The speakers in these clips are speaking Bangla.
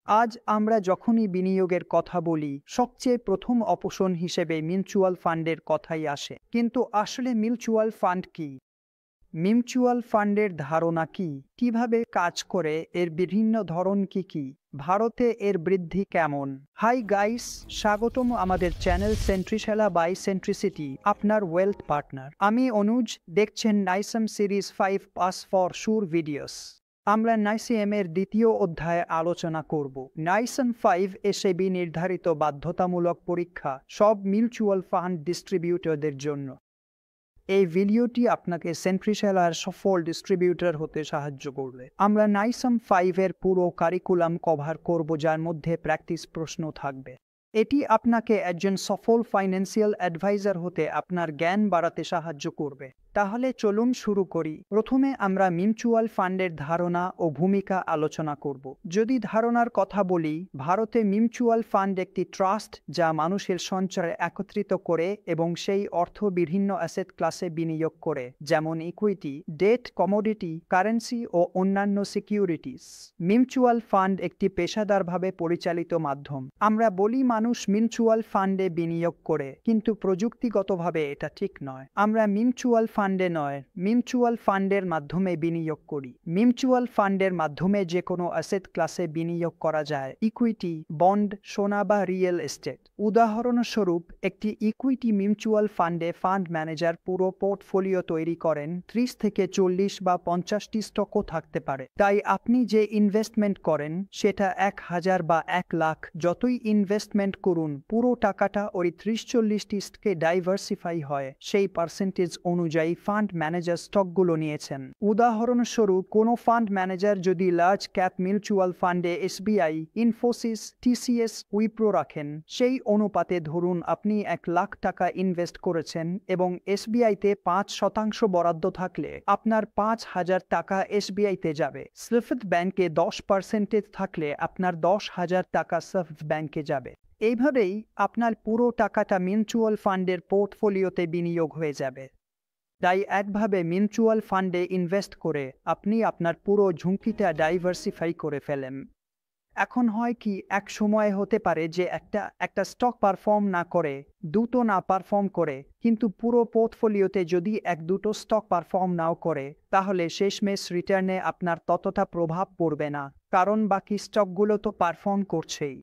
আজ আমরা যখনই বিনিয়োগের কথা বলি, সবচেয়ে প্রথম অপশন হিসেবে মিউচুয়াল ফান্ডের কথাই আসে। কিন্তু আসলে মিউচুয়াল ফান্ড কি? মিউচুয়াল ফান্ডের ধারণা কি? কিভাবে কাজ করে? এর বিভিন্ন ধরন কি কি? ভারতে এর বৃদ্ধি কেমন? হাই গাইস, স্বাগতম আমাদের চ্যানেল সেন্ট্রিশালা বাই সেন্ট্রিসিটি, আপনার ওয়েলথ পার্টনার। আমি অনুজ, দেখছেন নাইসাম সিরিজ 5 পাস ফর সুর ভিডিওস। আমরা নাইসিএম এর দ্বিতীয় অধ্যায়ে আলোচনা করব। নাইসাম 5 এসএবি নির্ধারিত বাধ্যতামূলক পরীক্ষা সব মিউচুয়াল ফান্ড ডিস্ট্রিবিউটরদের জন্য। এই ভিডিওটি আপনাকে সেন্ট্রিশালার সফল ডিস্ট্রিবিউটর হতে সাহায্য করবে। আমরা নাইসাম 5 এর পুরো কারিকুলাম কভার করব, যার মধ্যে প্র্যাকটিস প্রশ্ন থাকবে। এটি আপনাকে একজন সফল ফাইন্যান্সিয়াল অ্যাডভাইজার হতে আপনার জ্ঞান বাড়াতে সাহায্য করবে। তাহলে চলুন শুরু করি। প্রথমে আমরা মিউচুয়াল ফান্ডের ধারণা ও ভূমিকা আলোচনা করব। যদি ধারণার কথা বলি, ভারতে মিউচুয়াল ফান্ড একটি ট্রাস্ট যা মানুষের সঞ্চয় একত্রিত করে এবং সেই অর্থ বিভিন্ন অ্যাসেট ক্লাসে বিনিয়োগ করে, যেমন ইকুইটি, ডেট, কমোডিটি, কারেন্সি ও অন্যান্য সিকিউরিটিস। মিউচুয়াল ফান্ড একটি পেশাদারভাবে পরিচালিত মাধ্যম। আমরা বলি মানুষ মিউচুয়াল ফান্ডে বিনিয়োগ করে, কিন্তু প্রযুক্তিগতভাবে এটা ঠিক নয়। আমরা মিউচুয়াল ফান্ডে নয়, মিউচুয়াল ফান্ডের মাধ্যমে বিনিয়োগ করি। মিউচুয়াল ফান্ডের মাধ্যমে যে কোনো অ্যাসেট ক্লাসে বিনিয়োগ করা যায়, ইকুইটি, বন্ড, সোনা বা রিয়েল এস্টেট। উদাহরণস্বরূপ, একটি ইকুইটি মিউচুয়াল ফান্ডে ফান্ড ম্যানেজার পুরো পোর্টফোলিও তৈরি করেন, 30 থেকে 40 বা 50টি স্টকও থাকতে পারে। তাই আপনি যে ইনভেস্টমেন্ট করেন সেটা 1000 বা 1 লাখ, যতই ইনভেস্টমেন্ট করুন, পুরো টাকাটা ওই 30-40টি স্টকে ডাইভার্সিফাই হয় সেই পার্সেন্টেজ অনুযায়ী ফান্ড ম্যানেজার স্টকগুলো নিয়েছেন। উদাহরণস্বরূপ, কোনো ফান্ড ম্যানেজার যদি লার্জ ক্যাপ মিউচুয়াল ফান্ডে এসবিআই, ইনফোসিস, টিসিএস, উইপ্রো রাখেন, সেই অনুপাতে ধরুন আপনি 1 লাখ টাকা ইনভেস্ট করেছেন এবং এসবিআইতে 5% বরাদ্দ থাকলে আপনার 5,000 টাকা এসবিআইতে যাবে। স্লিফট ব্যাংকে 10% থাকলে আপনার 10,000 টাকা স্লিফট ব্যাংকে যাবে। এইভাবেই আপনার পুরো টাকাটা মিউচুয়াল ফান্ডের পোর্টফোলিওতে বিনিয়োগ হয়ে যাবে। তাই একভাবে মিউচুয়াল ফান্ডে ইনভেস্ট করে আপনি আপনার পুরো ঝুঁকিটা ডাইভার্সিফাই করে ফেলেন। এখন হয় কি, এক সময় হতে পারে যে একটা স্টক পারফর্ম না করে, দুটো না পারফর্ম করে, কিন্তু পুরো পোর্টফোলিওতে যদি 1-2টো স্টক পারফর্ম নাও করে, তাহলে শেষমেশ রিটার্নে আপনার ততটা প্রভাব পড়বে না, কারণ বাকি স্টকগুলো তো পারফর্ম করছেই।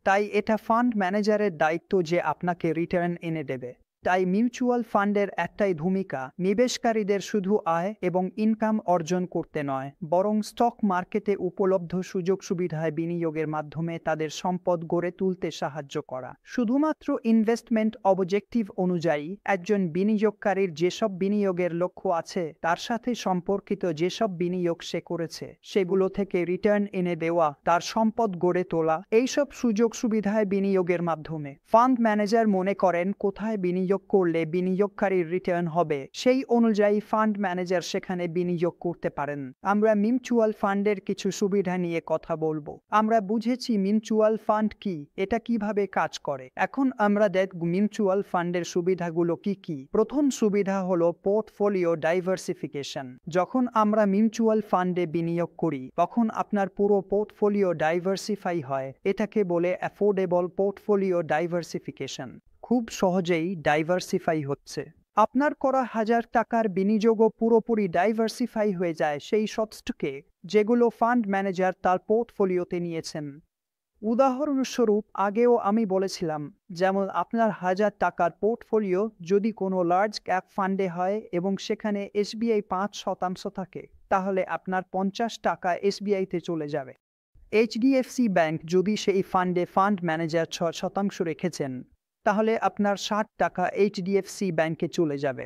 তাই এটা ফান্ড ম্যানেজারের দায়িত্ব যে আপনাকে রিটার্ন এনে দেবে। তাই মিউচুয়াল ফান্ডের একটাই ভূমিকা, নিবেশকারীদের শুধু আয় এবং ইনকাম অর্জন করতে নয়, বরং স্টক মার্কেটে উপলব্ধ সুযোগ সুবিধায় বিনিয়োগের মাধ্যমে তাদের সম্পদ গড়ে তুলতে সাহায্য করা। শুধুমাত্র ইনভেস্টমেন্ট অবজেক্টিভ অনুযায়ী একজন বিনিয়োগকারীর যেসব বিনিয়োগের লক্ষ্য আছে, তার সাথে সম্পর্কিত যেসব বিনিয়োগ সে করেছে, সেগুলো থেকে রিটার্ন এনে দেওয়া, তার সম্পদ গড়ে তোলা, এইসব সুযোগ সুবিধায় বিনিয়োগের মাধ্যমে ফান্ড ম্যানেজার মনে করেন কোথায় বিনিয়োগ করলে বিনিয়োগকারীর রিটার্ন হবে, সেই অনুযায়ী ফান্ড ম্যানেজার সেখানে বিনিয়োগ করতে পারেন। আমরা মিউচুয়াল ফান্ডের কিছু সুবিধা নিয়ে কথা বলবো। আমরা বুঝেছি মিউচুয়াল ফান্ড কি, এটা কিভাবে কাজ করে। এখন আমরা দেখব মিউচুয়াল ফান্ডের সুবিধাগুলো কি কি। প্রথম সুবিধা হলো পোর্টফোলিও ডাইভার্সিফিকেশন। যখন আমরা মিউচুয়াল ফান্ডে বিনিয়োগ করি, তখন আপনার পুরো পোর্টফোলিও ডাইভার্সিফাই হয়। এটাকে বলে অ্যাফোর্ডেবল পোর্টফোলিও ডাইভার্সিফিকেশন। খুব সহজেই ডাইভার্সিফাই হচ্ছে। আপনার করা 1000 টাকার বিনিয়োগও পুরোপুরি ডাইভার্সিফাই হয়ে যায় সেই স্টকে যেগুলো ফান্ড ম্যানেজার তার পোর্টফোলিওতে নিয়েছেন। উদাহরণস্বরূপ, আগেও আমি বলেছিলাম, যেমন আপনার 1000 টাকার পোর্টফোলিও যদি কোনো লার্জ ক্যাপ ফান্ডে হয় এবং সেখানে এসবিআই 5% থাকে, তাহলে আপনার 50 টাকা এসবিআইতে চলে যাবে। এইচডিএফসি ব্যাংক যদি সেই ফান্ডে ফান্ড ম্যানেজার 6% রেখেছেন, তাহলে আপনার 60 টাকা এইচডিএফসি ব্যাংকে চলে যাবে।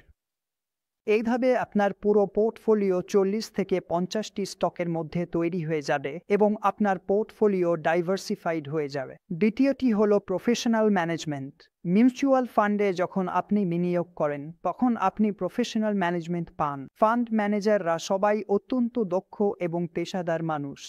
এইভাবে আপনার পুরো পোর্টফোলিও 40 থেকে 50টি স্টকের মধ্যে তৈরি হয়ে যাবে এবং আপনার পোর্টফোলিও ডাইভার্সিফাইড হয়ে যাবে। দ্বিতীয়টি হলো প্রফেশনাল ম্যানেজমেন্ট। মিউচুয়াল ফান্ডে যখন আপনি বিনিয়োগ করেন, তখন আপনি প্রফেশনাল ম্যানেজমেন্ট পান। ফান্ড ম্যানেজাররা সবাই অত্যন্ত দক্ষ এবং পেশাদার মানুষ।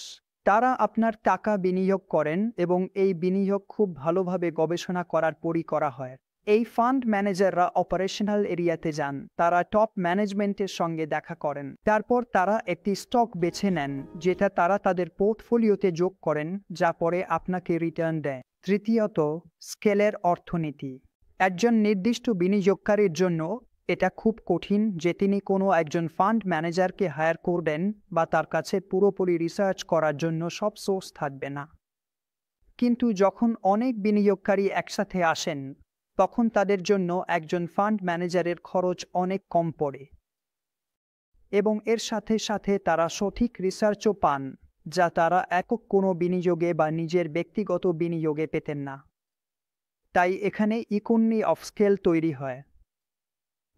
তারা আপনার টাকা বিনিয়োগ করেন এবং এই বিনিয়োগ খুব ভালোভাবে গবেষণা করার পরই করা হয়। এই ফান্ড ম্যানেজাররা অপারেশনাল এরিয়াতে যান, তারা টপ ম্যানেজমেন্টের সঙ্গে দেখা করেন, তারপর তারা একটি স্টক বেছে নেন যেটা তারা তাদের পোর্টফোলিওতে যোগ করেন, যা পরে আপনাকে রিটার্ন দেয়। তৃতীয়ত, স্কেলের অর্থনীতি। একজন নির্দিষ্ট বিনিয়োগকারীর জন্য এটা খুব কঠিন যে তিনি কোনো একজন ফান্ড ম্যানেজারকে হায়ার করবেন বা তার কাছে পুরোপুরি রিসার্চ করার জন্য সব সোর্স থাকবে না। কিন্তু যখন অনেক বিনিয়োগকারী একসাথে আসেন, তখন তাদের জন্য একজন ফান্ড ম্যানেজারের খরচ অনেক কম পড়ে এবং এর সাথে সাথে তারা সঠিক রিসার্চও পান, যা তারা একক কোনো বিনিয়োগে বা নিজের ব্যক্তিগত বিনিয়োগে পেতেন না। তাই এখানে ইকোনমি অফ স্কেল তৈরি হয়।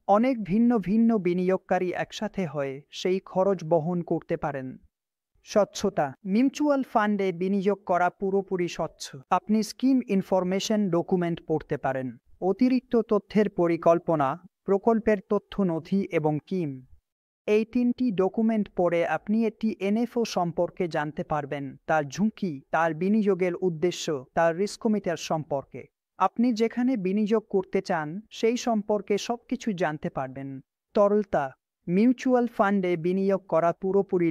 অনেক ভিন্ন ভিন্ন বিনিয়োগকারী একসাথে হয়ে সেই খরচ বহন করতে পারেন। স্বচ্ছতা। মিউচুয়াল ফান্ডে বিনিয়োগ করা পুরোপুরি স্বচ্ছ। আপনি স্কিম ইনফরমেশন ডকুমেন্ট পড়তে পারেন, অতিরিক্ত তথ্যের পরিকল্পনা, প্রকল্পের তথ্য নথি এবং কিম। এই তিনটি ডকুমেন্ট পড়ে আপনি একটি এনএফও সম্পর্কে জানতে পারবেন, তার ঝুঁকি, তার বিনিয়োগের উদ্দেশ্য, তার রিস্কমিটার সম্পর্কে। আপনি যেখানে বিনিয়োগ করতে চান সেই সম্পর্কে সবকিছু জানতে পারবেন। তরলতা। মিউচুয়াল ফান্ডে বিনিয়োগ করা পুরোপুরি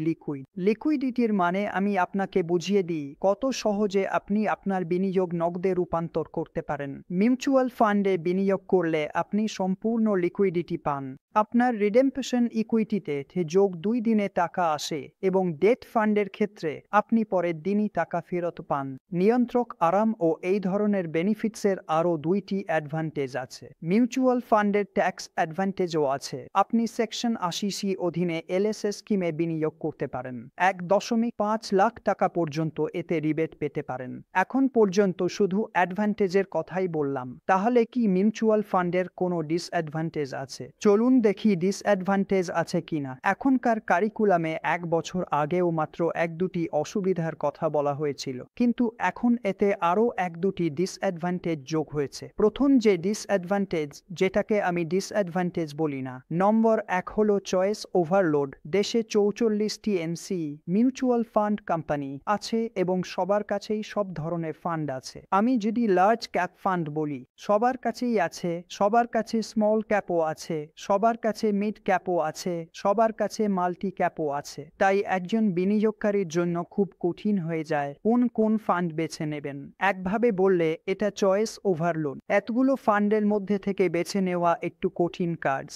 লিকুইডিটির মানে আমি আপনাকে বুঝিয়ে দিই কত সহজে আপনি আপনার বিনিয়োগ নগদে রূপান্তর করতে পারেন। মিউচুয়াল ফান্ডে বিনিয়োগ করলে আপনি সম্পূর্ণ লিকুইডিটি পান। আপনার রিডেম্পশন ইকুইটিতে যোগ 2 দিনে টাকা আসে এবং ডেট ফান্ডের ক্ষেত্রে আপনি পরের দিনই টাকা ফেরত পান। নিয়ন্ত্রক আরাম ও এই ধরনের বেনিফিটসের আরও 2টি অ্যাডভান্টেজ আছে। মিউচুয়াল ফান্ডের ট্যাক্স অ্যাডভান্টেজও আছে। আপনি সেকশন 80C অধীনে এলএসএস স্কিমে বিনিয়োগ করতে পারেন। 1.5 লাখ টাকা পর্যন্ত এতে রিবেট পেতে পারেন। এখন পর্যন্ত শুধু অ্যাডভান্টেজের কথাই বললাম, তাহলে কি মিউচুয়াল ফান্ডের কোনো ডিসঅ্যাডভান্টেজ আছে? চলুন দেখি ডিসঅ্যাডভান্টেজ আছে কিনা। এখনকার কারিকুলামে 1 বছর আগেও মাত্র 1-2টি অসুবিধার কথা বলা হয়েছিল, কিন্তু এখন এতে আরও 1-2টি ডিসঅ্যাডভান্টেজ যোগ হয়েছে। প্রথম যে ডিসঅ্যাডভান্টেজ, যেটাকে আমি ডিসঅ্যাডভান্টেজ বলি না, নম্বর 1 হলো চয়েস ওভারলোড। দেশে 44টি এমসি মিউচুয়াল ফান্ড কোম্পানি আছে এবং সবার কাছেই সব ধরনের ফান্ড আছে। আমি যদি লার্জ ক্যাপ ফান্ড বলি, সবার কাছেই আছে, সবার কাছে স্মল ক্যাপও আছে, সবার কাছে মিড ক্যাপও আছে, সবার কাছে মাল্টি ক্যাপও আছে। তাই একজন বিনিয়োগকারীর জন্য খুব কঠিন হয়ে যায় কোন ফান্ড বেছে নেবেন। একভাবে বললে এটা চয়েস ওভারলোড। এতগুলো ফান্ডের মধ্যে থেকে বেছে নেওয়া একটু কঠিন কাজ।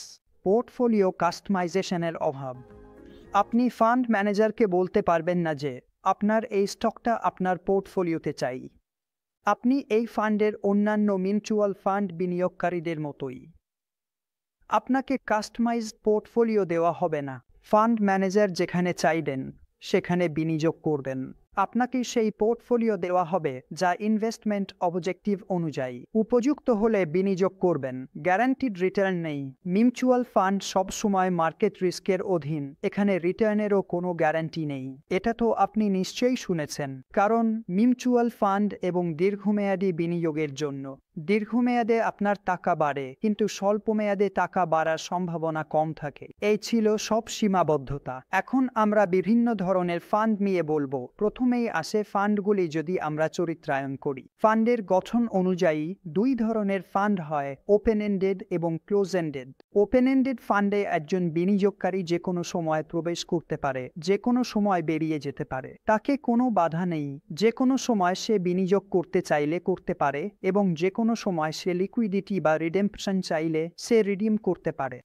পোর্টফোলিও কাস্টমাইজেশনের অভাব। আপনি ফান্ড ম্যানেজারকে বলতে পারবেন না যে আপনার এই স্টকটা আপনার পোর্টফোলিওতে চাই। আপনি এই ফান্ডের অন্যান্য মিউচুয়াল ফান্ড বিনিয়োগকারীদের মতোই। আপনাকে কাস্টমাইজড পোর্টফোলিও দেওয়া হবে না। ফান্ড ম্যানেজার যেখানে চাইবেন সেখানে বিনিয়োগ করবেন। আপনাকে সেই পোর্টফোলিও দেওয়া হবে যা ইনভেস্টমেন্ট অবজেক্টিভ অনুযায়ী উপযুক্ত হলে বিনিয়োগ করবেন। গ্যারান্টিড রিটার্ন নেই। মিউচুয়াল ফান্ড সবসময় মার্কেট রিস্কের অধীন, এখানে রিটার্নেরও কোনো গ্যারান্টি নেই। এটা তো আপনি নিশ্চয়ই শুনেছেন, কারণ মিউচুয়াল ফান্ড এবং দীর্ঘমেয়াদী বিনিয়োগের জন্য দীর্ঘমেয়াদে আপনার টাকা বাড়ে, কিন্তু স্বল্পমেয়াদে টাকা বাড়ার সম্ভাবনা কম থাকে। এই ছিল সব সীমাবদ্ধতা। এখন আমরা বিভিন্ন ধরনের ফান্ড নিয়ে বলবো। প্রথমেই আসে ফান্ডগুলি যদি আমরা চরিত্রায়ন করি। ফান্ডের গঠন অনুযায়ী 2 ধরনের ফান্ড হয়, ওপেন এন্ডেড এবং ক্লোজ এন্ডেড। ওপেন এন্ডেড ফান্ডে একজন বিনিয়োগকারী যে কোনো সময় প্রবেশ করতে পারে, যে কোনো সময় বেরিয়ে যেতে পারে। তাকে কোনো বাধা নেই, যে কোনো সময় সে বিনিয়োগ করতে চাইলে করতে পারে এবং যে কোনো সময় সে লিকুইডিটি বা রিডেম্পশন চাইলে সে রিডিম করতে পারে।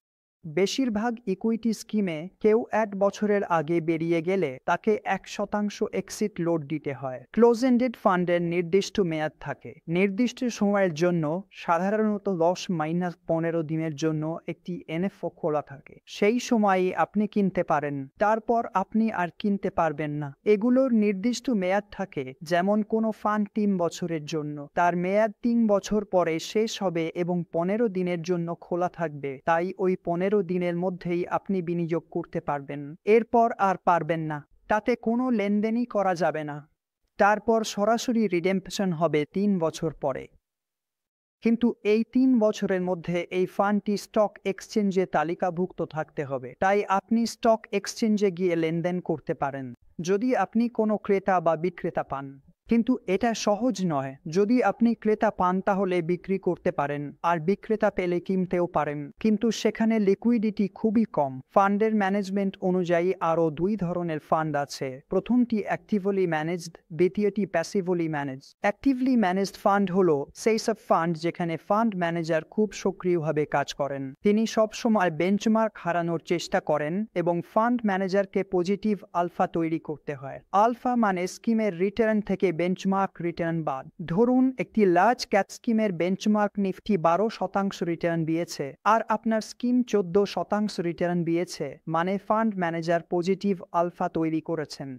বেশিরভাগ ইকুইটি স্কিমে কেউ 1 বছরের আগে বেরিয়ে গেলে তাকে 1% এক্সিট লোড দিতে হয়। ক্লোজ এন্ডেড ফান্ডের নির্দিষ্ট মেয়াদ থাকে। নির্দিষ্ট সময়ের জন্য, সাধারণত 10-15 দিনের জন্য একটি এনএফও খোলা থাকে। সেই সময়ই আপনি কিনতে পারেন, তারপর আপনি আর কিনতে পারবেন না। এগুলোর নির্দিষ্ট মেয়াদ থাকে, যেমন কোনো ফান্ড 3 বছরের জন্য, তার মেয়াদ 3 বছর পরে শেষ হবে এবং 15 দিনের জন্য খোলা থাকবে। তাই ওই 15 দিনের মধ্যেই আপনি বিনিয়োগ করতে পারবেন, এরপর আর পারবেন না। তাতে কোনো লেনদেনই করা যাবে না। তারপর সরাসরি রিডেম্পশন হবে 3 বছর পরে। কিন্তু এই 3 বছরের মধ্যে এই ফান্ডটি স্টক এক্সচেঞ্জে তালিকাভুক্ত থাকতে হবে। তাই আপনি স্টক এক্সচেঞ্জে গিয়ে লেনদেন করতে পারেন যদি আপনি কোনো ক্রেতা বা বিক্রেতা পান। কিন্তু এটা সহজ নয়। যদি আপনি ক্রেতা পান তাহলে বিক্রি করতে পারেন, আর বিক্রেতা পেলে কিনতেও পারেন, কিন্তু সেখানে লিকুইডিটি খুবই কম। ফান্ডের ম্যানেজমেন্ট অনুযায়ী আরও দুই ধরনের ফান্ড আছে। প্রথমটি অ্যাক্টিভলি ম্যানেজড, দ্বিতীয়টি passively managed. Actively managed fund হলো সেই সব ফান্ড যেখানে ফান্ড ম্যানেজার খুব সক্রিয়ভাবে কাজ করেন। তিনি সবসময় বেঞ্চমার্ক হারানোর চেষ্টা করেন এবং ফান্ড ম্যানেজারকে পজিটিভ আলফা তৈরি করতে হয়। আলফা মানে স্কিমের রিটার্ন থেকে বেঞ্চমার্ক রিটার্ন বাদ। ধরুন একটি লার্জ ক্যাপ স্কিমের বেঞ্চমার্ক নিফটি 12% রিটার্ন দিয়েছে আর আপনার স্কিম 14% রিটার্ন দিয়েছে, মানে ফান্ড ম্যানেজার পজিটিভ আলফা তৈরি করেছেন।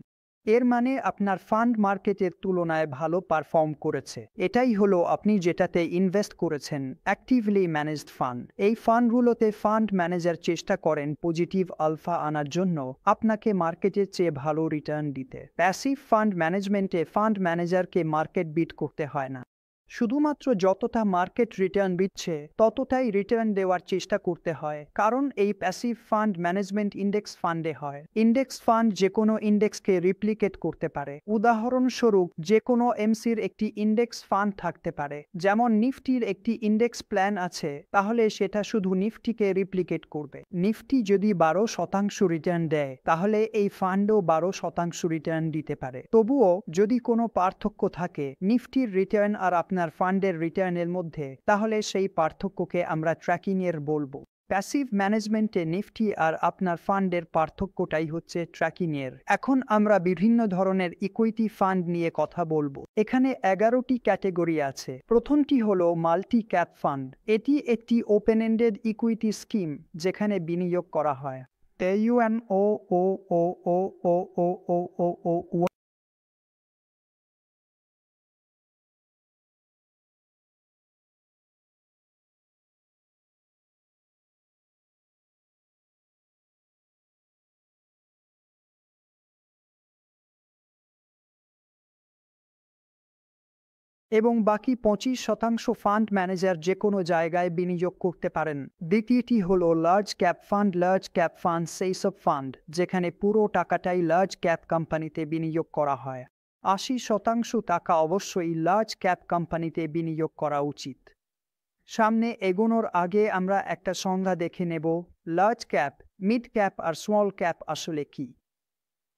এর মানে আপনার ফান্ড মার্কেটের তুলনায় ভালো পারফর্ম করেছে। এটাই হলো আপনি যেটাতে ইনভেস্ট করেছেন, অ্যাক্টিভলি ম্যানেজড ফান্ড। এই ফান্ডগুলোতে ফান্ড ম্যানেজার চেষ্টা করেন পজিটিভ আলফা আনার জন্য আপনাকে মার্কেটের চেয়ে ভালো রিটার্ন দিতে। প্যাসিভ ফান্ড ম্যানেজমেন্টে ফান্ড ম্যানেজারকে মার্কেট বিট করতে হয় না। শুধুমাত্র যতটা মার্কেট রিটার্ন দিচ্ছে ততটাই রিটার্ন দেওয়ার চেষ্টা করতে হয়, কারণ এই প্যাসিভ ফান্ড ম্যানেজমেন্ট ইন্ডেক্স ফান্ডে হয়। ইন্ডেক্স ফান্ড যে কোনো ইন্ডেক্সকে রিপ্লিকেট করতে পারে। উদাহরণস্বরূপ যে কোনো এমসির একটি ইন্ডেক্স ফান্ড থাকতে পারে। যেমন নিফটির একটি ইন্ডেক্স প্ল্যান আছে, তাহলে সেটা শুধু নিফটিকে রিপ্লিকেট করবে। নিফটি যদি 12% রিটার্ন দেয় তাহলে এই ফান্ডও 12% রিটার্ন দিতে পারে। তবুও যদি কোনো পার্থক্য থাকে নিফটির রিটার্ন আর আপনার ফান্ডের রিটার্নের মধ্যে, তাহলে সেই পার্থক্যকে আমরা ট্র্যাকিং এর বলবো। প্যাসিভ ম্যানেজমেন্টে নিফটি আর আপনার ফান্ডের পার্থক্যটাই হচ্ছে ট্র্যাকিং এর। এখন আমরা বিভিন্ন ধরনের ইকুইটি ফান্ড নিয়ে কথা বলবো। এখানে 11টি ক্যাটাগরি আছে। প্রথমটি হলো মাল্টি ক্যাপ ফান্ড। এটি একটি ওপেন এন্ডেড ইকুইটি স্কিম যেখানে বিনিয়োগ করা হয়। এবং বাকি 25% ফান্ড ম্যানেজার যে কোনো জায়গায় বিনিয়োগ করতে পারেন। দ্বিতীয়টি হলো large cap fund. Large cap fund সেই সব ফান্ড যেখানে পুরো টাকাটাই লার্জ ক্যাপ কোম্পানিতে বিনিয়োগ করা হয়। 80% টাকা অবশ্যই লার্জ ক্যাপ কোম্পানিতে বিনিয়োগ করা উচিত। সামনে এগোনোর আগে আমরা একটা সংজ্ঞা দেখে নেব, লার্জ ক্যাপ, মিড ক্যাপ আর স্মল ক্যাপ আসলে কি।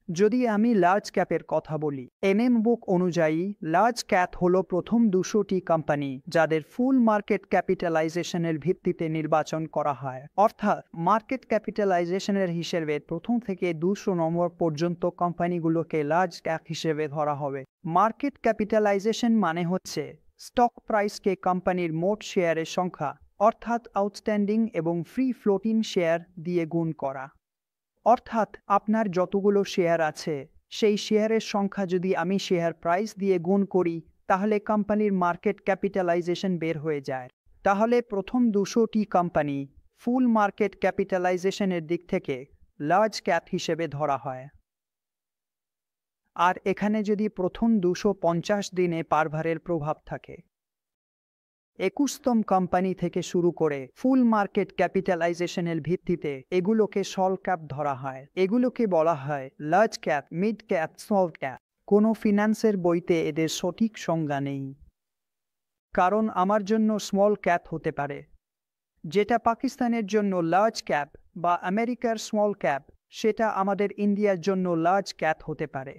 যদি আমি লার্জ ক্যাপের কথা বলি, বুক অনুযায়ী লার্জ ক্যাপ হলো প্রথম 200টি কোম্পানি যাদের ফুল মার্কেট ক্যাপিটালাইজেশনের ভিত্তিতে নির্বাচন করা হয়। অর্থাৎ মার্কেট ক্যাপিটালাইজেশনের হিসেবে প্রথম থেকে 200 নম্বর পর্যন্ত কোম্পানিগুলোকে লার্জ ক্যাপ হিসেবে ধরা হবে। মার্কেট ক্যাপিটালাইজেশন মানে হচ্ছে স্টক প্রাইসকে কোম্পানির মোট শেয়ারের সংখ্যা, অর্থাৎ আউটস্ট্যান্ডিং এবং ফ্রি ফ্লোটিং শেয়ার দিয়ে গুণ করা। অর্থাৎ আপনার যতগুলো শেয়ার আছে সেই শেয়ারের সংখ্যা যদি আমি শেয়ার প্রাইস দিয়ে গুণ করি তাহলে কোম্পানির মার্কেট ক্যাপিটালাইজেশন বের হয়ে যায়। তাহলে প্রথম 200টি কোম্পানি ফুল মার্কেট ক্যাপিটালাইজেশনের দিক থেকে লার্জ ক্যাপ হিসেবে ধরা হয়। আর এখানে যদি প্রথম 250 দিনে পারভারের প্রভাব থাকে, 21তম কোম্পানি থেকে শুরু করে ফুল মার্কেট ক্যাপিটালাইজেশনের ভিত্তিতে এগুলোকে স্মল ক্যাপ ধরা হয়। এগুলোকে বলা হয় large cap, mid cap, small cap. কোনো ফিনান্সের বইতে এদের সঠিক সংজ্ঞা নেই, কারণ আমার জন্য স্মল ক্যাপ হতে পারে যেটা পাকিস্তানের জন্য লার্জ ক্যাপ, বা আমেরিকার স্মল ক্যাপ সেটা আমাদের ইন্ডিয়ার জন্য লার্জ ক্যাপ হতে পারে।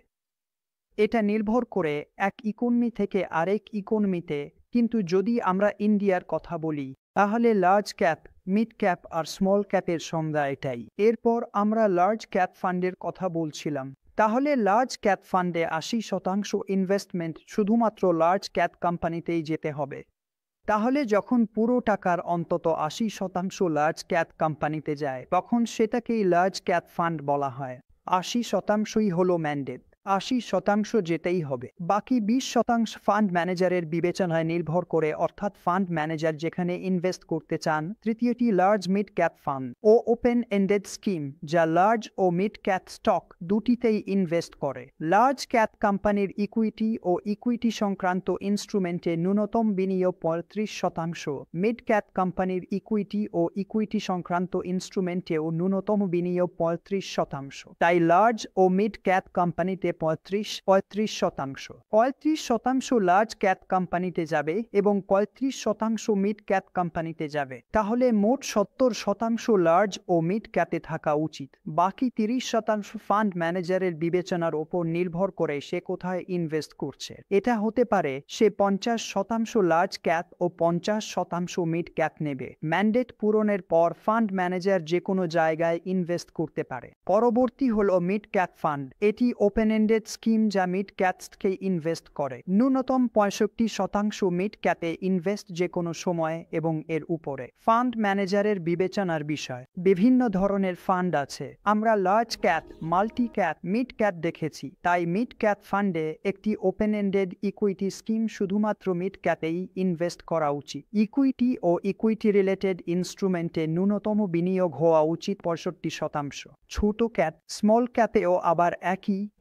এটা নির্ভর করে এক ইকোনমি থেকে আরেক ইকোনমিতে। কিন্তু যদি আমরা ইন্ডিয়ার কথা বলি তাহলে লার্জ ক্যাপ, মিড ক্যাপ আর স্মল ক্যাপের সংজ্ঞা এটাই। এরপর আমরা লার্জ ক্যাপ ফান্ডের কথা বলছিলাম। তাহলে লার্জ ক্যাপ ফান্ডে 80% ইনভেস্টমেন্ট শুধুমাত্র লার্জ ক্যাপ কোম্পানিতেই যেতে হবে। তাহলে যখন পুরো টাকার অন্তত 80% লার্জ ক্যাপ কোম্পানিতে যায় তখন সেটাকেই লার্জ ক্যাপ ফান্ড বলা হয়। 80%ই হলো ম্যান্ডেট, 80% যেতেই হবে। বাকি 20% ফান্ড ম্যানেজারের বিবেচনায় নির্ভর করে, অর্থাৎ ফান্ড ম্যানেজার যেখানে ইনভেস্ট করতে চান। তৃতীয়টি লার্জ মিড ক্যাপ ফান্ড ও ওপেন এন্ডেড স্কিম, যা লার্জ ও মিড ক্যাপ স্টক দুটিতেই ইনভেস্ট করে। লার্জ ক্যাপ কোম্পানির ইকুইটি ও ইকুইটি সংক্রান্ত ইনস্ট্রুমেন্টে ন্যূনতম বিনিয়োগ 35%, মিড ক্যাপ কোম্পানির ইকুইটি ও ইকুইটি সংক্রান্ত ইনস্ট্রুমেন্টেও ন্যূনতম বিনিয়োগ 35%। তাই লার্জ ও মিড ক্যাপ কোম্পানিতে 35-35%। 35% লার্জ ক্যাপ কোম্পানিতে যাবে এবং 35% মিড ক্যাপ কোম্পানিতে যাবে। তাহলে মোট 70% লার্জ ও মিড ক্যাপে থাকা উচিত। বাকি 30% ফান্ড ম্যানেজারের বিবেচনার ওপর নির্ভর করে সে কোথায় ইনভেস্ট করছে। এটা হতে পারে সে 50% লার্জ ক্যাপ ও 50% মিড ক্যাপ নেবে। ম্যান্ডেট পূরণের পর ফান্ড ম্যানেজার যে কোনো জায়গায় ইনভেস্ট করতে পারে। পরবর্তী হলো মিড ক্যাপ ফান্ড। এটি ওপেন এন্ডেড স্কিম যা মিড ক্যাপসকে ইনভেস্ট করে। ন্যূনতম 65% মিড ক্যাপে ইনভেস্ট যে কোনো সময় এবং এর উপরে। ফান্ড ম্যানেজারের বিবেচনার বিষয়। বিভিন্ন ধরনের ফান্ড আছে। আমরা large cap, multi cap, mid cap দেখেছি। তাই মিড ক্যাপ ফান্ডে একটি ওপেন এন্ডেড ইকুইটি স্কিম শুধুমাত্র মিড ক্যাপেই ইনভেস্ট করা উচিত। ইকুইটি ও ইকুইটি রিলেটেড ইনস্ট্রুমেন্টে ন্যূনতম বিনিয়োগ হওয়া উচিত 65%। ছোট ক্যাপ, স্মল ক্যাপেও আবার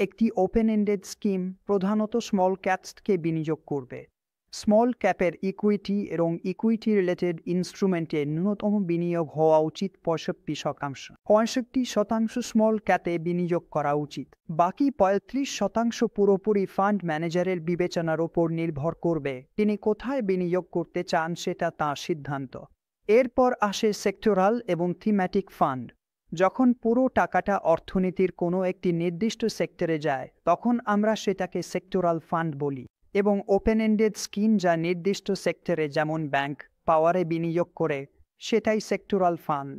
একটি ওপেন এন্ডেড স্কিম প্রধানত স্মল ক্যাপসকে বিনিয়োগ করবে। স্মল ক্যাপের ইকুইটি এবং ইকুইটি রিলেটেড ইনস্ট্রুমেন্টে ন্যূনতম বিনিয়োগ হওয়া উচিত 65%। 65% স্মল ক্যাপে বিনিয়োগ করা উচিত। বাকি 35% পুরোপুরি ফান্ড ম্যানেজারের বিবেচনার ওপর নির্ভর করবে। তিনি কোথায় বিনিয়োগ করতে চান সেটা তাঁর সিদ্ধান্ত। এরপর আসে সেক্টরাল এবং থিম্যাটিক ফান্ড। যখন পুরো টাকাটা অর্থনীতির কোনো একটি নির্দিষ্ট সেক্টরে যায় তখন আমরা সেটাকে সেক্টরাল ফান্ড বলি। এবং ওপেন এন্ডেড স্কিম যা নির্দিষ্ট সেক্টরে যেমন ব্যাংক পাওয়ারে বিনিয়োগ করে সেটাই সেক্টরাল ফান্ড।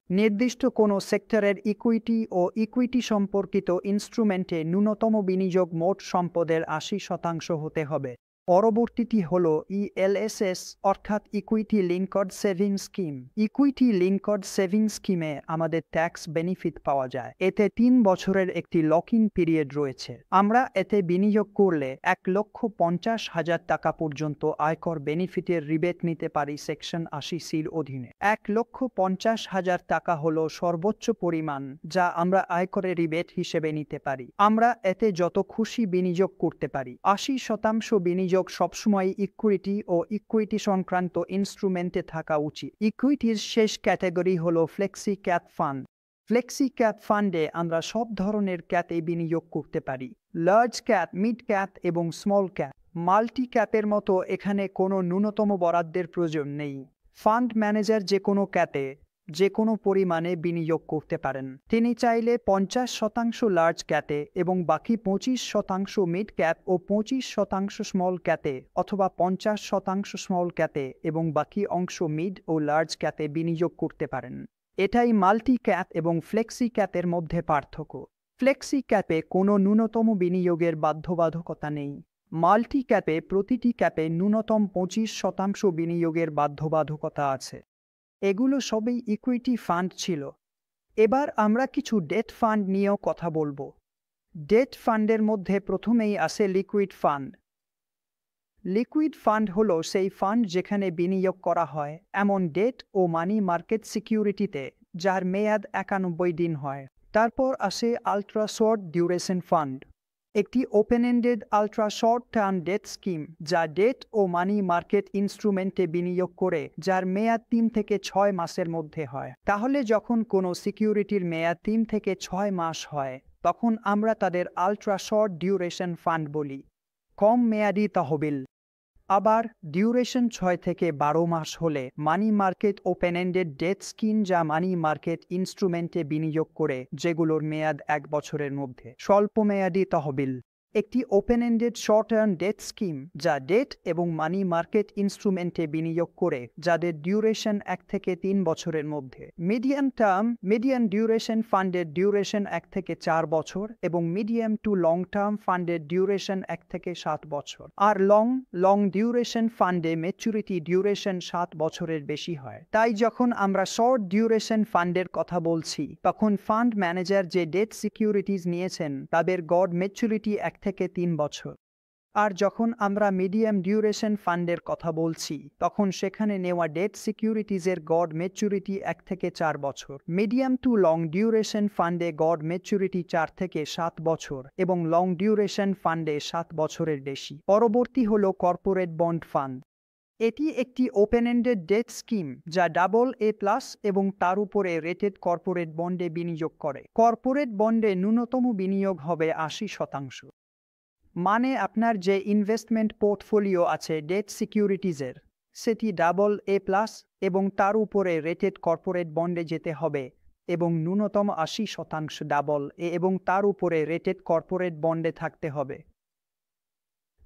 নির্দিষ্ট কোনো সেক্টরের ইকুইটি ও ইকুইটি সম্পর্কিত ইনস্ট্রুমেন্টে ন্যূনতম বিনিয়োগ মোট সম্পদের 80% হতে হবে। পরবর্তীটি হল ইএলএসএস অর্থাৎ equity linked saving scheme. Equity linked saving স্কিমে আমাদের ট্যাক্স বেনিফিট পাওয়া যায়। এতে 3 বছরের একটি লক ইন পিরিয়ড রয়েছে। আমরা এতে বিনিয়োগ করলে 1,50,000 টাকা পর্যন্ত আয়কর বেনিফিটের রিবেট নিতে পারি সেকশন 80(c)র অধীনে। 1,50,000 টাকা হলো সর্বোচ্চ পরিমাণ যা আমরা আয়করের রিবেট হিসেবে নিতে পারি। আমরা এতে যত খুশি বিনিয়োগ করতে পারি। 80% বিনিয়োগ সবসময় ইকুইটি ও ইকুইটি সংক্রান্ত ইনস্ট্রুমেন্টে থাকা উচিত। ইকুইটির শেষ ক্যাটাগরি হলো flexi cap fund. Flexi cap ফান্ডে আমরা সব ধরনের ক্যাপে বিনিয়োগ করতে পারি। লার্জ ক্যাপ, মিড ক্যাপ এবং স্মল ক্যাপ। মাল্টি ক্যাপের মতো এখানে কোনো ন্যূনতম বরাদ্দের প্রয়োজন নেই। ফান্ড ম্যানেজার যে কোনো ক্যাপে যে কোনো পরিমাণে বিনিয়োগ করতে পারেন। তিনি চাইলে 50% লার্জ ক্যাপে এবং বাকি 25% মিড ক্যাপ ও 25% স্মল ক্যাপে অথবা 50% স্মল ক্যাপে এবং বাকি অংশ মিড ও লার্জ ক্যাপে বিনিয়োগ করতে পারেন। এটাই মাল্টি ক্যাপ এবং ফ্লেক্সি ক্যাপের মধ্যে পার্থক্য। ফ্লেক্সি ক্যাপে কোনো ন্যূনতম বিনিয়োগের বাধ্যবাধকতা নেই। মাল্টি ক্যাপে প্রতিটি ক্যাপে ন্যূনতম 25% বিনিয়োগের বাধ্যবাধকতা আছে। এগুলো সবই ইকুইটি ফান্ড ছিল। এবার আমরা কিছু ডেট ফান্ড নিয়েও কথা বলবো। ডেট ফান্ডের মধ্যে প্রথমেই আসে লিকুইড ফান্ড। লিকুইড ফান্ড হলো সেই ফান্ড যেখানে বিনিয়োগ করা হয় এমন ডেট ও মানি মার্কেট সিকিউরিটিতে যার মেয়াদ 91 দিন হয়। তারপর আসে আলট্রা শর্ট ডিউরেশন ফান্ড, একটি open ended ultra short term debt scheme যা ডেট ও মানি মার্কেট ইনস্ট্রুমেন্টে বিনিয়োগ করে যার মেয়াদ 3 থেকে 6 মাসের মধ্যে হয়। তাহলে যখন কোনো সিকিউরিটির মেয়াদ 3 থেকে 6 মাস হয় তখন আমরা তাদের আলট্রা শর্ট ডিউরেশন ফান্ড বলি। কম মেয়াদি তহবিল। আবার ডিউরেশন 6 থেকে 12 মাস হলে money market open ended debt scheme যা মানি মার্কেট ইনস্ট্রুমেন্টে বিনিয়োগ করে যেগুলোর মেয়াদ 1 বছরের মধ্যে। স্বল্প মেয়াদি তহবিল, একটি open ended short term debt scheme যা ডেট এবং মানি মার্কেট ইনস্ট্রুমেন্টে বিনিয়োগ করে যাদের ডিউরেশন 1 থেকে 3 বছরের মধ্যে। মিডিয়াম ডিউরেশন ফান্ডের ডিউরেশন 1 থেকে 4 বছর এবং মিডিয়াম টু লং টার্ম ফান্ডের ডিউরেশন 1 থেকে 7 বছর। আর লং ডিউরেশন ফান্ডে ম্যাচুরিটি ডিউরেশন 7 বছরের বেশি হয়। তাই যখন আমরা শর্ট ডিউরেশন ফান্ডের কথা বলছি তখন ফান্ড ম্যানেজার যে ডেট সিকিউরিটিজ নিয়েছেন তাদের গড় ম্যাচুরিটি 1 থেকে 3 বছর। আর যখন আমরা মিডিয়াম ডিউরেশন ফান্ডের কথা বলছি তখন সেখানে নেওয়া ডেট সিকিউরিটিজের গড় ম্যাচুরিটি 1 থেকে 4 বছর। মিডিয়াম টু লং ডিউরেশন ফান্ডে গড় ম্যাচুরিটি 4 থেকে 7 বছর এবং লং ডিউরেশন ফান্ডে 7 বছরের বেশি। পরবর্তী হলো কর্পোরেট বন্ড ফান্ড। এটি একটি ওপেন এন্ডেড ডেট স্কিম যা AA+ এবং তার উপরে রেটেড কর্পোরেট বন্ডে বিনিয়োগ করে। কর্পোরেট বন্ডে ন্যূনতম বিনিয়োগ হবে 80%। মানে আপনার যে ইনভেস্টমেন্ট পোর্টফোলিও আছে ডেট সিকিউরিটিজের, সেটি AA+ এবং তার উপরে রেটেড কর্পোরেট বন্ডে যেতে হবে এবং ন্যূনতম 80% AA এবং তার উপরে রেটেড কর্পোরেট বন্ডে থাকতে হবে।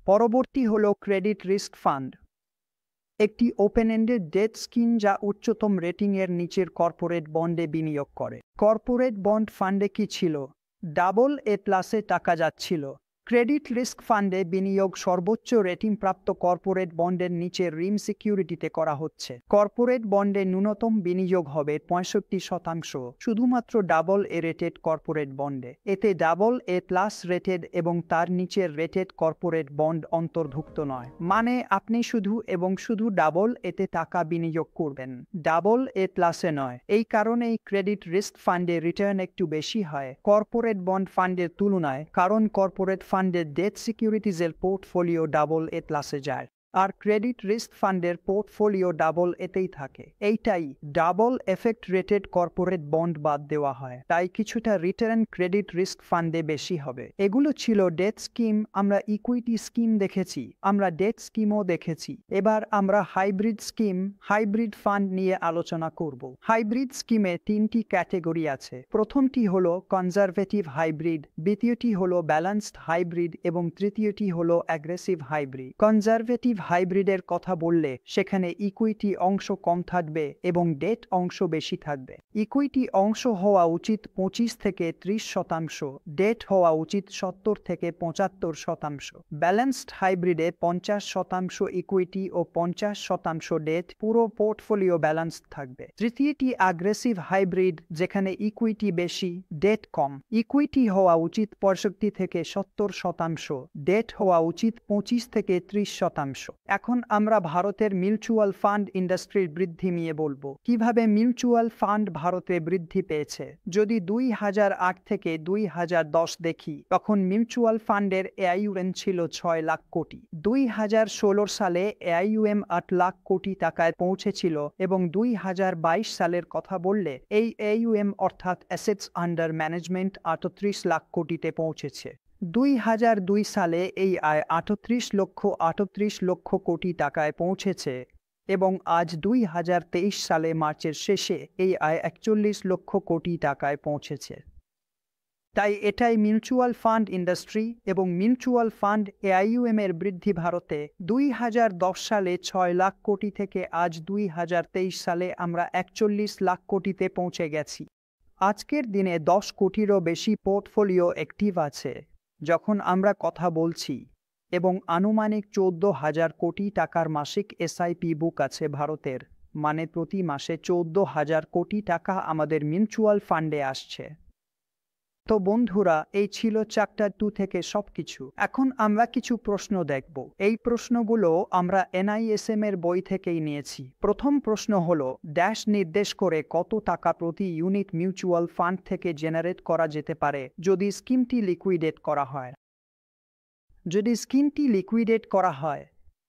পরবর্তী হলো ক্রেডিট রিস্ক ফান্ড, একটি ওপেন এন্ডেড ডেট স্কিম যা উচ্চতম রেটিংয়ের নিচের কর্পোরেট বন্ডে বিনিয়োগ করে। কর্পোরেট বন্ড ফান্ডে কি ছিল? AA+ টাকা যাচ্ছিল। ক্রেডিট রিস্ক ফান্ডে বিনিয়োগ সর্বোচ্চ রেটিংপ্রাপ্ত কর্পোরেট বন্ডের নিচে ঋণ সিকিউরিটিতে করা হচ্ছে। কর্পোরেট বন্ডে ন্যূনতম বিনিয়োগ হবে 65%, শুধুমাত্র AA রেটেড কর্পোরেট বন্ডে। এতে AA+ রেটেড এবং তার নিচের রেটেড কর্পোরেট বন্ড অন্তর্ভুক্ত নয়। মানে আপনি শুধু এবং শুধু AAতে টাকা বিনিয়োগ করবেন, AA+এ নয়। এই কারণেই ক্রেডিট রিস্ক ফান্ডে রিটার্ন একটু বেশি হয় কর্পোরেট বন্ড ফান্ডের তুলনায়, কারণ কর্পোরেট ফান্ডের ডেট সিকিউরিটিজের পোর্টফোলিও AA+এ যায় আর ক্রেডিট রিস্ক ফান্ডের পোর্টফোলিও AAতেই থাকে। এইটাই double effect rated corporate bond বাদ দেওয়া হয়, তাই কিছুটা রিটার্ন ক্রেডিট রিস্ক ফান্ডে বেশি হবে। এগুলো ছিল ডেট স্কিম। আমরা ইকুইটি স্কিম দেখেছি, আমরা ডেট স্কিমও দেখেছি। এবার আমরা হাইব্রিড স্কিম, হাইব্রিড ফান্ড নিয়ে আলোচনা করব। হাইব্রিড স্কিমে 3টি ক্যাটেগরি আছে। প্রথমটি হলো কনজারভেটিভ হাইব্রিড, দ্বিতীয়টি হলো ব্যালেন্সড হাইব্রিড এবং তৃতীয়টি হলো অ্যাগ্রেসিভ হাইব্রিড। কনজারভেটিভ হাইব্রিডের কথা বললে সেখানে ইকুইটি অংশ কম থাকবে এবং ডেট অংশ বেশি থাকবে। ইকুইটি অংশ হওয়া উচিত 25 থেকে 30%, ডেট হওয়া উচিত 70 থেকে 75%। ব্যালেন্সড হাইব্রিডে 50% ইকুইটি ও 50% ডেট, পুরো পোর্টফোলিও ব্যালেন্সড থাকবে। তৃতীয়টি অ্যাগ্রেসিভ হাইব্রিড, যেখানে ইকুইটি বেশি, ডেট কম। ইকুইটি হওয়া উচিত 65 থেকে 70%, ডেট হওয়া উচিত 25 থেকে 30%। এখন আমরা ভারতের মিউচুয়াল ফান্ড ইন্ডাস্ট্রির বৃদ্ধি নিয়ে বলবো। কিভাবে মিউচুয়াল ফান্ড ভারতে বৃদ্ধি পেয়েছে। যদি 2008 থেকে 2010 দেখি, তখন মিউচুয়াল ফান্ডের AUM ছিল 6 লাখ কোটি। 2016 সালে AUM 8 লাখ কোটি টাকায় পৌঁছেছিল এবং 2022 সালের কথা বললে এই AUM অর্থাৎ অ্যাসেটস আন্ডার ম্যানেজমেন্ট 38 লাখ কোটিতে পৌঁছেছে। 2002 সালে এই আয় 38 লক্ষ কোটি টাকায় পৌঁছেছে এবং আজ 2023 সালে মার্চের শেষে এই আয় 41 লক্ষ কোটি টাকায় পৌঁছেছে। তাই এটাই মিউচুয়াল ফান্ড ইন্ডাস্ট্রি এবং মিউচুয়াল ফান্ড AUM এর বৃদ্ধি ভারতে 2010 সালে 6 লাখ কোটি থেকে আজ 2023 সালে আমরা 41 লাখ কোটিতে পৌঁছে গেছি। আজকের দিনে 10 কোটিরও বেশি পোর্টফোলিও অ্যাক্টিভ আছে যখন আমরা কথা বলছি এবং আনুমানিক 14,000 কোটি টাকার মাসিক SIP বুক আছে ভারতের। মানে প্রতি মাসে 14,000 কোটি টাকা আমাদের মিউচুয়াল ফান্ডে আসছে। তো বন্ধুরা, এই ছিল চ্যাপ্টার 2 থেকে সবকিছু। এখন আমরা কিছু প্রশ্ন দেখব। এই প্রশ্নগুলো আমরা NISM এর বই থেকেই নিয়েছি। প্রথম প্রশ্ন হলো, ড্যাশ নির্দেশ করে কত টাকা প্রতি ইউনিট মিউচুয়াল ফান্ড থেকে জেনারেট করা যেতে পারে যদি স্কিমটি লিকুইডেট করা হয়। যদি স্কিমটি লিকুইডেট করা হয়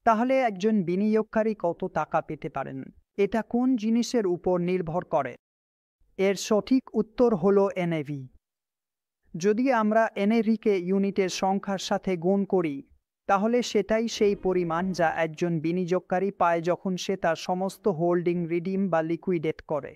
তাহলে একজন বিনিয়োগকারী কত টাকা পেতে পারেন? এটা কোন জিনিসের উপর নির্ভর করে? এর সঠিক উত্তর হলো NAV। যদি আমরা NAV-কে ইউনিটের সংখ্যার সাথে গুণ করি তাহলে সেটাই সেই পরিমাণ যা একজন বিনিয়োগকারী পায় যখন সে তার সমস্ত হোল্ডিং রিডিম বা লিকুইডেট করে।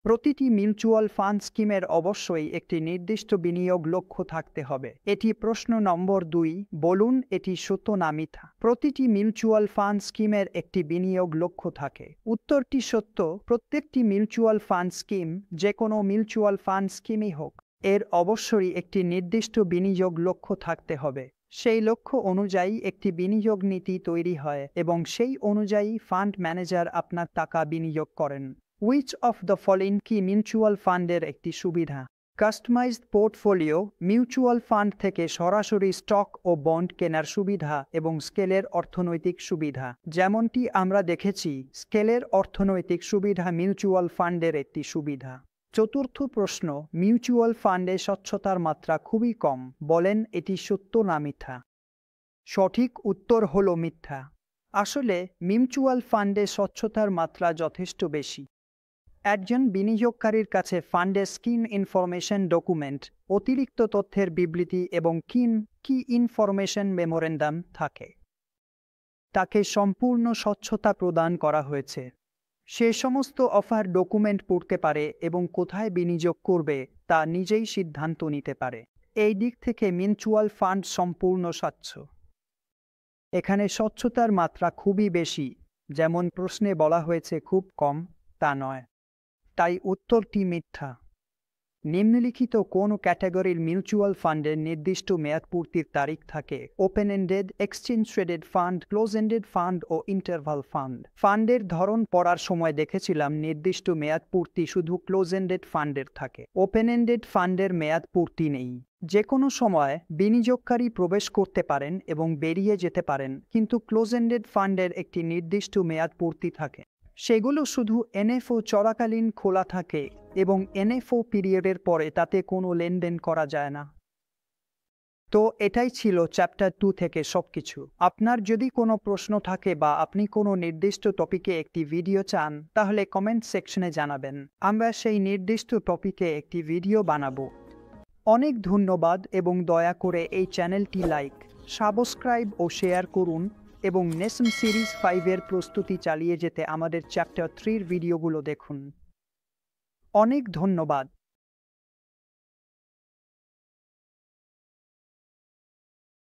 প্রতিটি মিউচুয়াল ফান্ড স্কিমের অবশ্যই একটি নির্দিষ্ট বিনিয়োগ লক্ষ্য থাকতে হবে। এটি প্রশ্ন নম্বর 2। বলুন এটি সত্য না মিথ্যা? প্রতিটি মিউচুয়াল ফান্ড স্কিমের একটি বিনিয়োগ লক্ষ্য থাকে। উত্তরটি সত্য। প্রত্যেকটি মিউচুয়াল ফান্ড স্কিম, যে কোনো মিউচুয়াল ফান্ড স্কিমই হোক, এর অবশ্যই একটি নির্দিষ্ট বিনিয়োগ লক্ষ্য থাকতে হবে। সেই লক্ষ্য অনুযায়ী একটি বিনিয়োগ নীতি তৈরি হয় এবং সেই অনুযায়ী ফান্ড ম্যানেজার আপনার টাকা বিনিয়োগ করেন। Which of the following কি মিউচুয়াল ফান্ডের একটি সুবিধা? কাস্টমাইজড পোর্টফোলিও, মিউচুয়াল ফান্ড থেকে সরাসরি স্টক ও বন্ড কেনার সুবিধা এবং স্কেলের অর্থনৈতিক সুবিধা। যেমনটি আমরা দেখেছি, স্কেলের অর্থনৈতিক সুবিধা মিউচুয়াল ফান্ডের একটি সুবিধা। চতুর্থ প্রশ্ন, মিউচুয়াল ফান্ডে স্বচ্ছতার মাত্রা খুবই কম। বলেন এটি সত্য না মিথ্যা? সঠিক উত্তর হলো মিথ্যা। আসলে মিউচুয়াল ফান্ডে স্বচ্ছতার মাত্রা যথেষ্ট বেশি। একজন বিনিয়োগকারীর কাছে ফান্ডে স্কিম ইনফরমেশন ডকুমেন্ট, অতিরিক্ত তথ্যের বিবৃতি এবং কি ইনফরমেশন মেমোরেন্ডাম থাকে। তাকে সম্পূর্ণ স্বচ্ছতা প্রদান করা হয়েছে। সে সমস্ত অফার ডকুমেন্ট পড়তে পারে এবং কোথায় বিনিয়োগ করবে তা নিজেই সিদ্ধান্ত নিতে পারে। এই দিক থেকে মিউচুয়াল ফান্ড সম্পূর্ণ স্বচ্ছ। এখানে স্বচ্ছতার মাত্রা খুবই বেশি, যেমন প্রশ্নে বলা হয়েছে খুব কম, তা নয়। তাই উত্তরটি মিথ্যা। নিম্নলিখিত কোন ক্যাটাগরির মিউচুয়াল ফান্ডের নির্দিষ্ট মেয়াদপূর্তির তারিখ থাকে? Open ended, exchange traded fund, close ended fund ও ইন্টারভাল ফান্ড। ফান্ডের ধরন পড়ার সময় দেখেছিলাম নির্দিষ্ট মেয়াদপূর্তি শুধু ক্লোজ এন্ডেড ফান্ডের থাকে। ওপেন এন্ডেড ফান্ডের মেয়াদপূর্তি নেই। যে কোনো সময় বিনিয়োগকারী প্রবেশ করতে পারেন এবং বেরিয়ে যেতে পারেন, কিন্তু ক্লোজ এন্ডেড ফান্ডের একটি নির্দিষ্ট মেয়াদপূর্তি থাকে। সেগুলো শুধু এনএফও চলাকালীন খোলা থাকে এবং এনএফও পিরিয়ডের পরে তাতে কোনো লেনদেন করা যায় না। তো এটাই ছিল চ্যাপ্টার 2 থেকে সবকিছু। আপনার যদি কোনো প্রশ্ন থাকে বা আপনি কোনো নির্দিষ্ট টপিকে একটি ভিডিও চান, তাহলে কমেন্ট সেকশনে জানাবেন। আমরা সেই নির্দিষ্ট টপিকে একটি ভিডিও বানাবো। অনেক ধন্যবাদ এবং দয়া করে এই চ্যানেলটি লাইক, সাবস্ক্রাইব ও শেয়ার করুন এবং নেসম সিরিজ 5-এর প্রস্তুতি চালিয়ে যেতে আমাদের চ্যাপ্টার 3-র ভিডিওগুলো দেখুন। অনেক ধন্যবাদ।